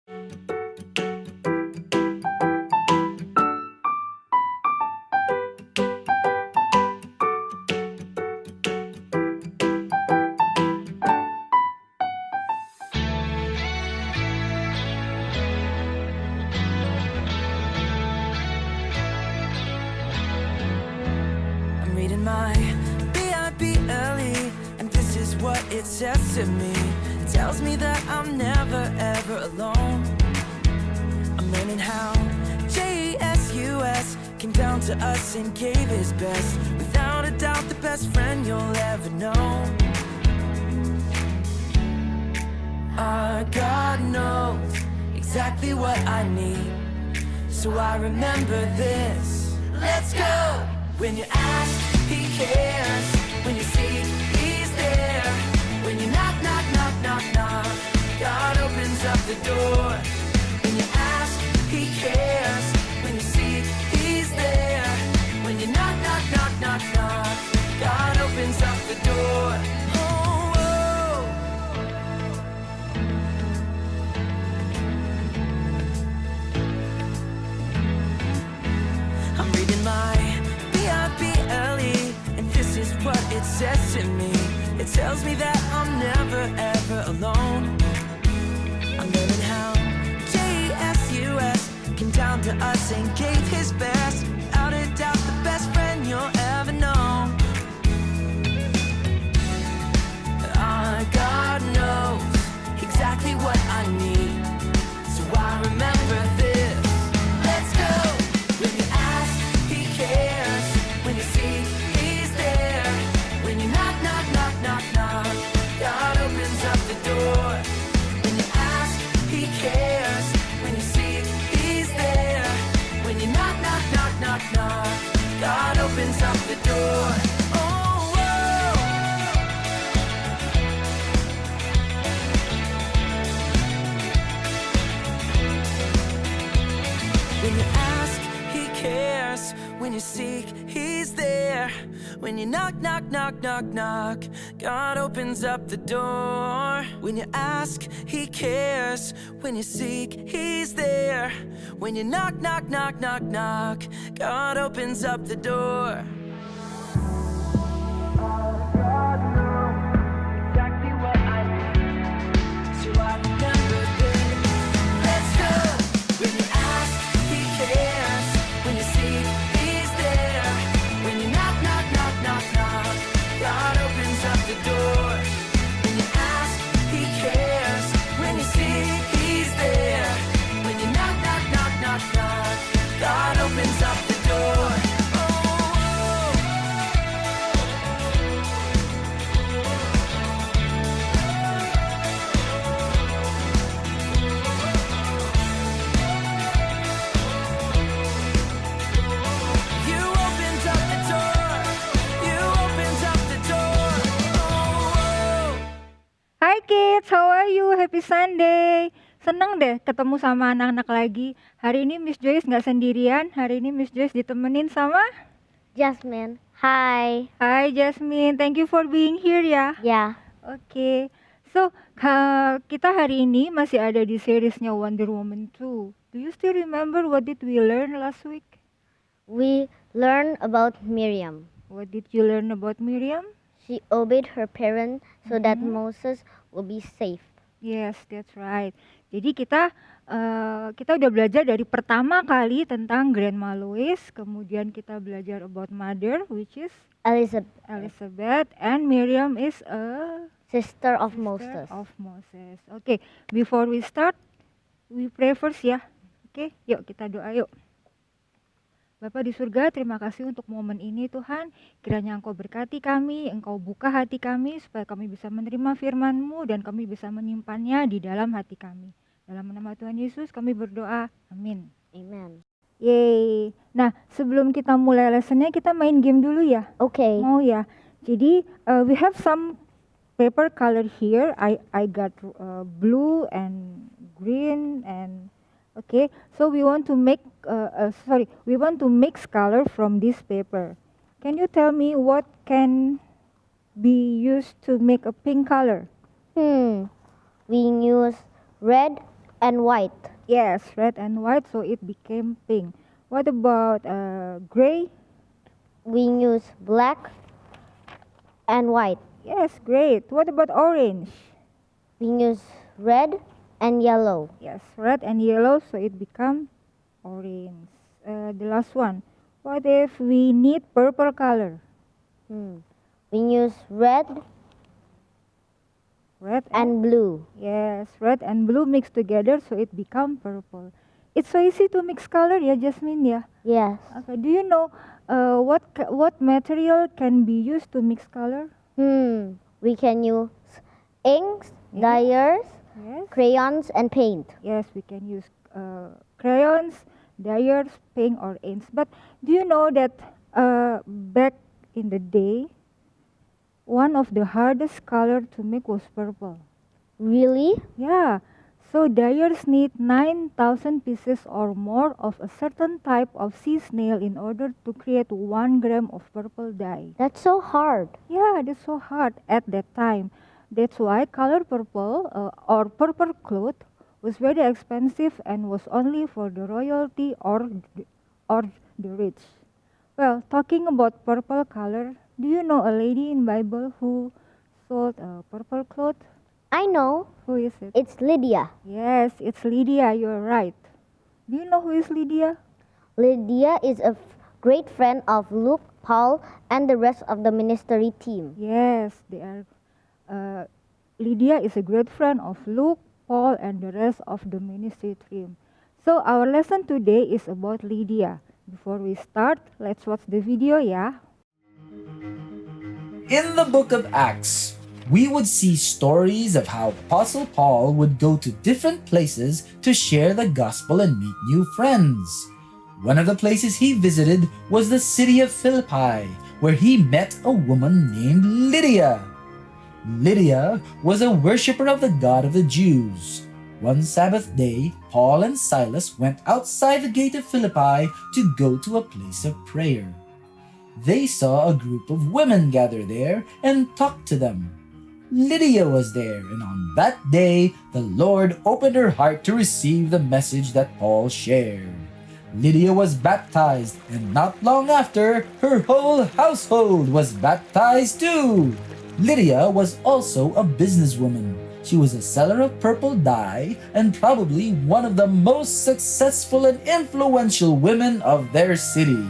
I'm reading my Bible, and this is what it says to me. It tells me that I'm never ever alone. I'm learning how Jesus came down to us and gave his best. Without a doubt, the best friend you'll ever know. Our God knows exactly what I need, so I remember this. Let's go! When you ask, he cares. When you seek, he's there. When you knock, knock, knock, knock, knock, God opens up the door. When you ask, he cares. When you seek, he's there. When you knock, knock, knock, knock, knock, God opens up the door. Oh, oh. I'm reading my Bible, and this is what it says to me. It tells me that I'm never ever alone. I'm learning how Jesus came down to us and gave his best. Without a doubt, the best friend you'll ever know. Our God knows exactly what I need, so I remember this. Let's go! When you ask, he cares. When you seek, he's there. When you knock, knock, knock, knock, knock, God opens up the door. When you ask, he cares. When you seek, he's there. When you knock, knock, knock, knock, knock, God opens up the door. Oh, oh. When you ask, he cares. When you seek, he's there. When you knock, knock, knock, knock, knock, God opens up the door. When you ask, he cares. When you seek, he's there. When you knock, knock, knock, knock, knock, God opens up the door. God knows exactly what I need, so I remember this. Let's go! When you ask, he cares. When you seek, he's there. When you knock, knock, knock, knock, knock, God opens up the door. When you ask, he cares. When you seek, he's there. When you knock, knock, knock, knock, knock, God opens up the door. Oh, oh. You opened up the door. You opened up the door. Oh, oh. Hai kids, how are you? Happy Sunday. Seneng deh ketemu sama anak-anak lagi. Hari ini Miss Joyce nggak sendirian. Hari ini Miss Joyce ditemenin sama Jasmine. Hi. Hai Jasmine, thank you for being here ya. Yeah. Oke, so kita hari ini masih ada di seriesnya Wonder Woman 2. Do you still remember what did we learn last week? We learn about Miriam. What did you learn about Miriam? She obeyed her parents so that Moses will be safe. Yes, that's right. Jadi kita udah belajar dari pertama kali tentang Grandma Lois, kemudian kita belajar about mother, which is Elizabeth, and Miriam is a Sister of sister Moses. of Moses. Oke, before we start, we pray first ya. Oke, yuk kita doa yuk. Bapa di surga, terima kasih untuk momen ini Tuhan. Kiranya Engkau berkati kami, Engkau buka hati kami supaya kami bisa menerima firman-Mu dan kami bisa menyimpannya di dalam hati kami. Dalam nama Tuhan Yesus kami berdoa. Amin. Amen. Yeay. Nah, sebelum kita mulai lessonnya kita main game dulu ya. Okay. Mau ya. Jadi we have some paper color here. I got blue and green and okay. So we want to make we want to mix color from this paper. Can you tell me what can be used to make a pink color? We use red and white. Yes, red and white, so it became pink. What about gray? We use black and white. Yes, great. What about orange? We use red and yellow. Yes, red and yellow, so it become orange. The last one. What if we need purple color? We use red Red and blue. yes, red and blue mixed together, so it become purple. It's so easy to mix color, yeah, Jasmine, yeah. Yes. Okay, do you know what material can be used to mix color? We can use inks, Yes. dyers, Yes. crayons, and paint. Yes, we can use crayons, dyers, paint, or inks. But do you know that back in the day, one of the hardest color to make was purple. Really? Yeah. So dyers need 9,000 pieces or more of a certain type of sea snail in order to create 1 gram of purple dye. That's so hard. Yeah, that's so hard at that time. That's why color purple or purple cloth was very expensive and was only for the royalty or the rich. Well, talking about purple color, do you know a lady in Bible who sold purple cloth? I know. Who is it? It's Lydia. Yes, it's Lydia. You're right. Do you know who is Lydia? Lydia is a great friend of Luke, Paul, and the rest of the ministry team. Yes, they are. Lydia is a great friend of Luke, Paul, and the rest of the ministry team. So our lesson today is about Lydia. Before we start, let's watch the video, yeah? In the book of Acts, we would see stories of how Apostle Paul would go to different places to share the gospel and meet new friends. One of the places he visited was the city of Philippi, where he met a woman named Lydia. Lydia was a worshiper of the God of the Jews. One Sabbath day, Paul and Silas went outside the gate of Philippi to go to a place of prayer. They saw a group of women gather there and talk to them. Lydia was there, and on that day, the Lord opened her heart to receive the message that Paul shared. Lydia was baptized, and not long after, her whole household was baptized too. Lydia was also a businesswoman. She was a seller of purple dye and probably one of the most successful and influential women of their city.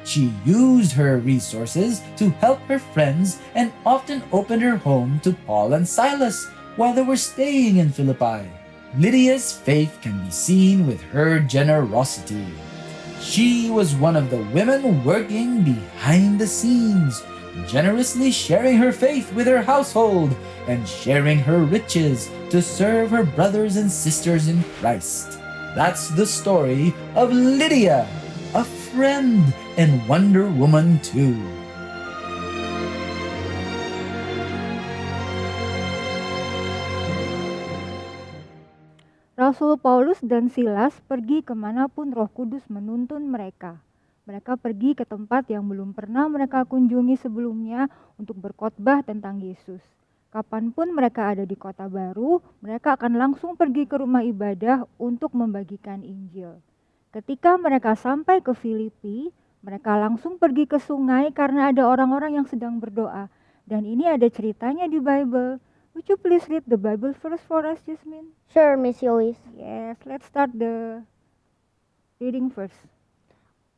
She used her resources to help her friends and often opened her home to Paul and Silas while they were staying in Philippi. Lydia's faith can be seen with her generosity. She was one of the women working behind the scenes, generously sharing her faith with her household and sharing her riches to serve her brothers and sisters in Christ. That's the story of Lydia, a friend and Wonder Woman too. Rasul Paulus dan Silas pergi kemanapun Roh Kudus menuntun mereka. Mereka pergi ke tempat yang belum pernah mereka kunjungi sebelumnya untuk berkhotbah tentang Yesus. Kapanpun mereka ada di kota baru, mereka akan langsung pergi ke rumah ibadah untuk membagikan Injil. Ketika mereka sampai ke Filipi, mereka langsung pergi ke sungai karena ada orang-orang yang sedang berdoa. Dan ini ada ceritanya di Bible. Would you please read the Bible first for us, Jasmine? Sure, Miss Yois. Yes, let's start the reading first.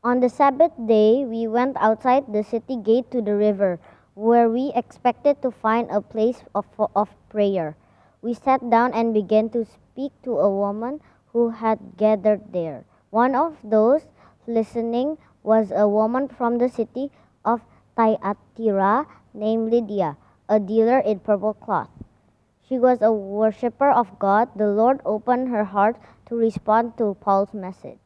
On the Sabbath day, we went outside the city gate to the river, where we expected to find a place of prayer. We sat down and began to speak to a woman who had gathered there. One of those listening was a woman from the city of Thyatira named Lydia, a dealer in purple cloth. She was a worshiper of God. The Lord opened her heart to respond to Paul's message.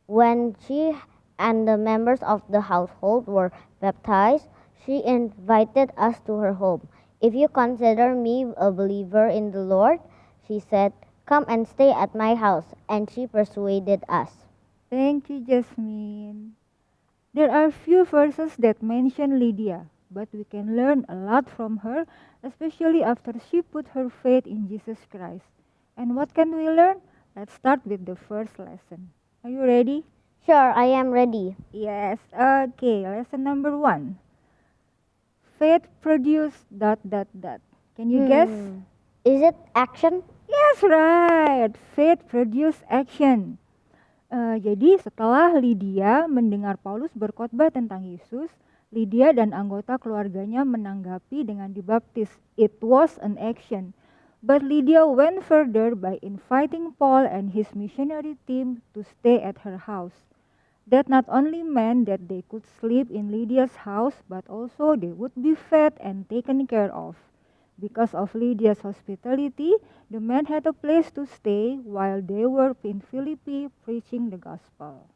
When she and the members of the household were baptized, she invited us to her home. If you consider me a believer in the Lord, she said, come and stay at my house. And she persuaded us. Thank you, Jasmine. There are few verses that mention Lydia, but we can learn a lot from her, especially after she put her faith in Jesus Christ. And what can we learn? let's start with the first lesson. Are you ready? Sure, I am ready. Yes. Okay, lesson number 1. Faith produce dot dot dot. Can you guess? Is it action? Yes, right. Faith produce action. Jadi setelah Lydia mendengar Paulus berkhotbah tentang Yesus, Lydia dan anggota keluarganya menanggapi dengan dibaptis. It was an action. But Lydia went further by inviting Paul and his missionary team to stay at her house. That not only meant that they could sleep in Lydia's house, but also they would be fed and taken care of. Because of Lydia's hospitality, the men had a place to stay while they were in Philippi preaching the gospel.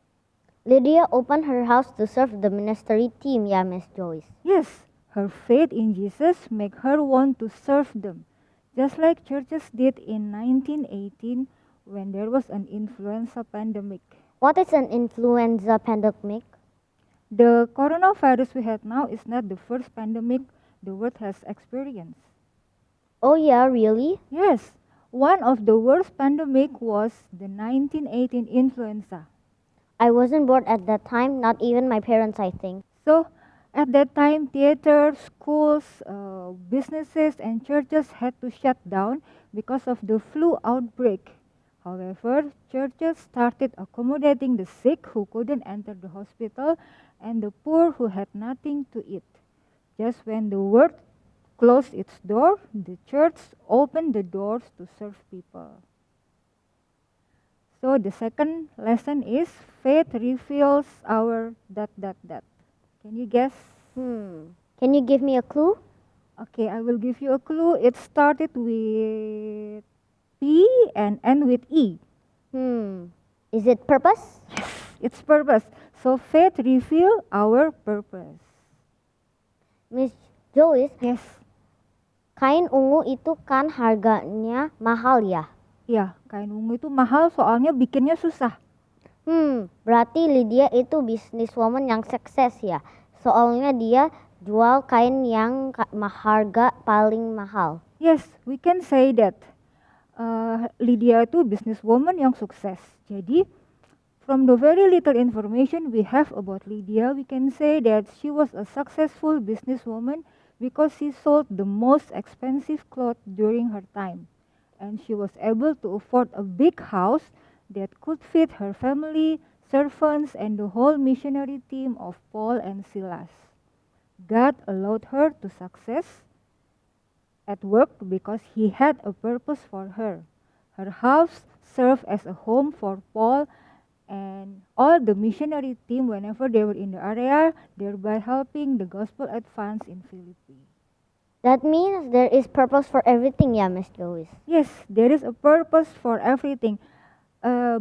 Lydia opened her house to serve the ministry team, yeah, Miss Joyce. Yes, her faith in Jesus make her want to serve them, just like churches did in 1918 when there was an influenza pandemic. What is an influenza pandemic? The coronavirus we have now is not the first pandemic the world has experienced. Oh yeah, really? Yes, one of the worst pandemic was the 1918 influenza. I wasn't born at that time, not even my parents, I think. So at that time, theaters, schools, businesses and churches had to shut down because of the flu outbreak. However, churches started accommodating the sick who couldn't enter the hospital and the poor who had nothing to eat. Just when the world closed its door, the church opened the doors to serve people. So the second lesson is faith reveals our dot dot dot. Can you guess? Can you give me a clue? Okay, I will give you a clue. It started with P and end with E. Is it purpose? It's purpose. So faith reveal our purpose. Miss Joyce, Yes. kain ungu itu kan harganya mahal ya? Ya, kain ungu itu mahal soalnya bikinnya susah. Berarti Lydia itu businesswoman yang sukses ya? Soalnya dia jual kain yang harga paling mahal. Yes, we can say that. Lydia itu businesswoman yang sukses. Jadi, from the very little information we have about Lydia, we can say that she was a successful businesswoman because she sold the most expensive clothes during her time. And she was able to afford a big house that could fit her family, servants, and the whole missionary team of Paul and Silas. God allowed her to success at work because he had a purpose for her. Her house served as a home for Paul and all the missionary team whenever they were in the area, thereby helping the gospel advance in Philippi. That means there is purpose for everything ya, Miss Joyce? Yes, there is a purpose for everything.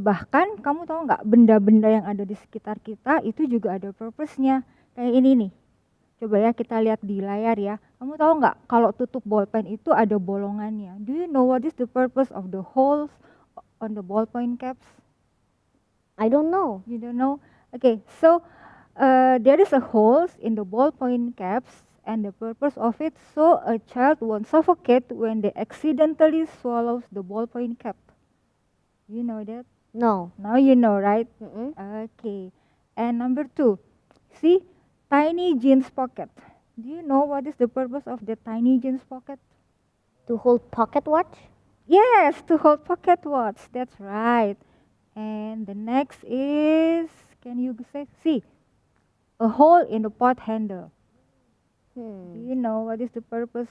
Bahkan kamu tahu nggak benda-benda yang ada di sekitar kita itu juga ada purpose-nya. Kayak ini nih. Coba ya kita lihat di layar ya. Kamu tahu nggak kalau tutup bolpen itu ada bolongannya? Do you know what is the purpose of the holes on the ballpoint caps? I don't know. You don't know? Okay, so there is a holes in the ballpoint caps and the purpose of it so a child won't suffocate when they accidentally swallows the ballpoint cap. You know that? No. Now you know, right? Mm-mm. Okay. And number 2, see tiny jeans pocket. Do you know what is the purpose of the tiny jeans pocket? To hold pocket watch? Yes, to hold pocket watch. That's right. And the next is, can you say, see, a hole in the pot handle. Do you know what is the purpose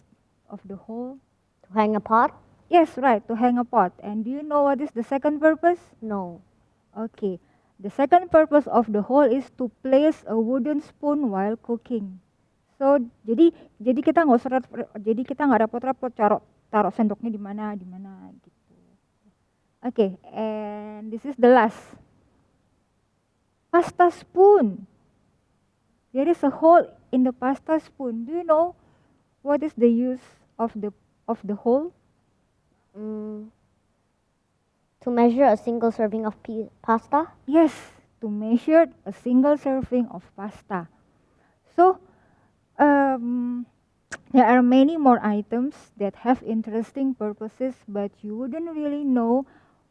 of the hole? To hang a pot? Yes, right, to hang a pot. And do you know what is the second purpose? No. Okay. The second purpose of the hole is to place a wooden spoon while cooking. So, jadi kita nggak repot-repot taruh sendoknya di mana gitu. Okay, and this is the last. Pasta spoon. There is a hole in the pasta spoon. Do you know what is the use of the hole? To measure a single serving of pasta? Yes, to measure a single serving of pasta. So, there are many more items that have interesting purposes, but you wouldn't really know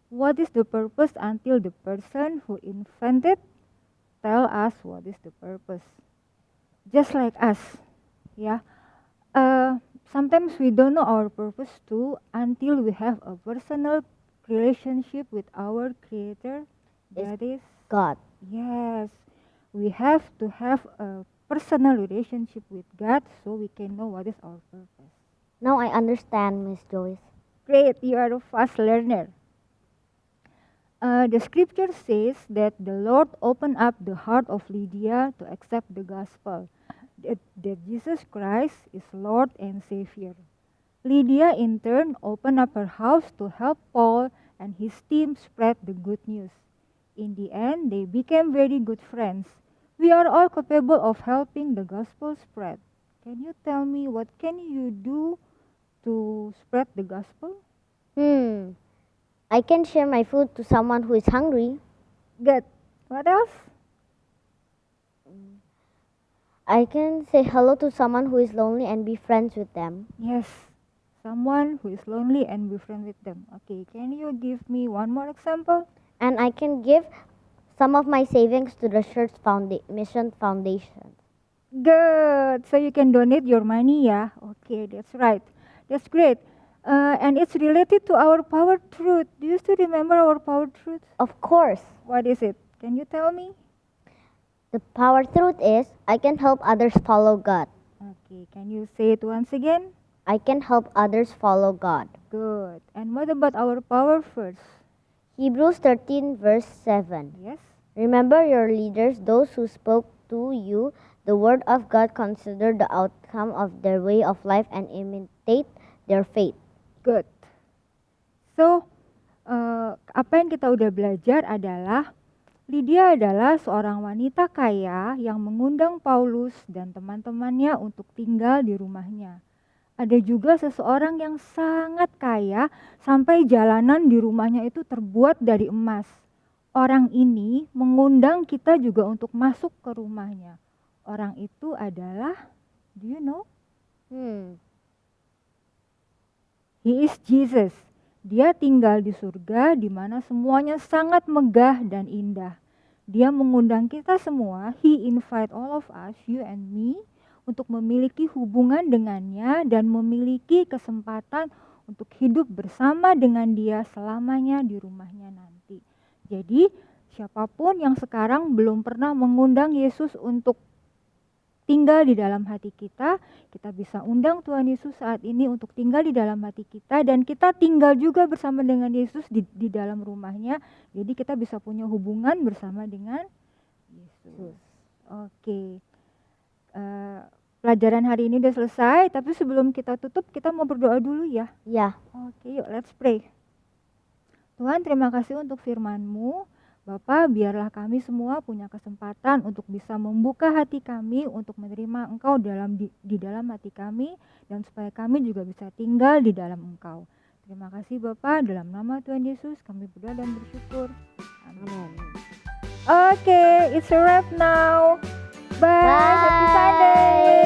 what is the purpose until the person who invented tell us what is the purpose. Just like us, yeah. Sometimes we don't know our purpose too until we have a personal relationship with our Creator. That is, God. yes, we have to have a personal relationship with God so we can know what is our purpose. Now I understand, Miss Joyce. Great, you are a fast learner. The scripture says that the Lord opened up the heart of Lydia to accept the gospel, that Jesus Christ is Lord and Savior. Lydia in turn opened up her house to help Paul and his team spread the good news. In the end, they became very good friends. We are all capable of helping the gospel spread. Can you tell me what can you do to spread the gospel? I can share my food to someone who is hungry. Good. What else? I can say hello to someone who is lonely and be friends with them. Yes, someone who is lonely and be friends with them. Okay, can you give me one more example? And I can give some of my savings to the church mission foundation. Good. So you can donate your money, yeah? Okay, that's right. That's great. And it's related to our power truth. Do you still remember our power truth? Of course, What is it? Can you tell me? the power truth is I can help others follow God. Okay, can you say it once again? I can help others follow God. Good. And what about our power first? Hebrews 13 verse 7. Yes? Remember your leaders, those who spoke to you the word of God, consider the outcome of their way of life and imitate their faith. Good. So, apa yang kita udah belajar adalah Lydia adalah seorang wanita kaya yang mengundang Paulus dan teman-temannya untuk tinggal di rumahnya. Ada juga seseorang yang sangat kaya sampai jalanan di rumahnya itu terbuat dari emas. Orang ini mengundang kita juga untuk masuk ke rumahnya. Orang itu adalah, do you know? He is Jesus. Dia tinggal di surga di mana semuanya sangat megah dan indah. Dia mengundang kita semua, he invite all of us, you and me, untuk memiliki hubungan dengannya dan memiliki kesempatan untuk hidup bersama dengan dia selamanya di rumahnya nanti. Jadi, siapapun yang sekarang belum pernah mengundang Yesus untuk tinggal di dalam hati kita, kita bisa undang Tuhan Yesus saat ini untuk tinggal di dalam hati kita dan kita tinggal juga bersama dengan Yesus di dalam rumahnya. Jadi kita bisa punya hubungan bersama dengan Yesus. Oke. Pelajaran hari ini udah selesai, tapi sebelum kita tutup kita mau berdoa dulu ya. Ya. Oke, yuk let's pray. Tuhan, terima kasih untuk firman-Mu. Bapak, biarlah kami semua punya kesempatan untuk bisa membuka hati kami untuk menerima Engkau di dalam hati kami dan supaya kami juga bisa tinggal di dalam Engkau. Terima kasih Bapak, dalam nama Tuhan Yesus kami berdoa dan bersyukur. Amin. Oke, it's a wrap now. Bye. Happy Sunday.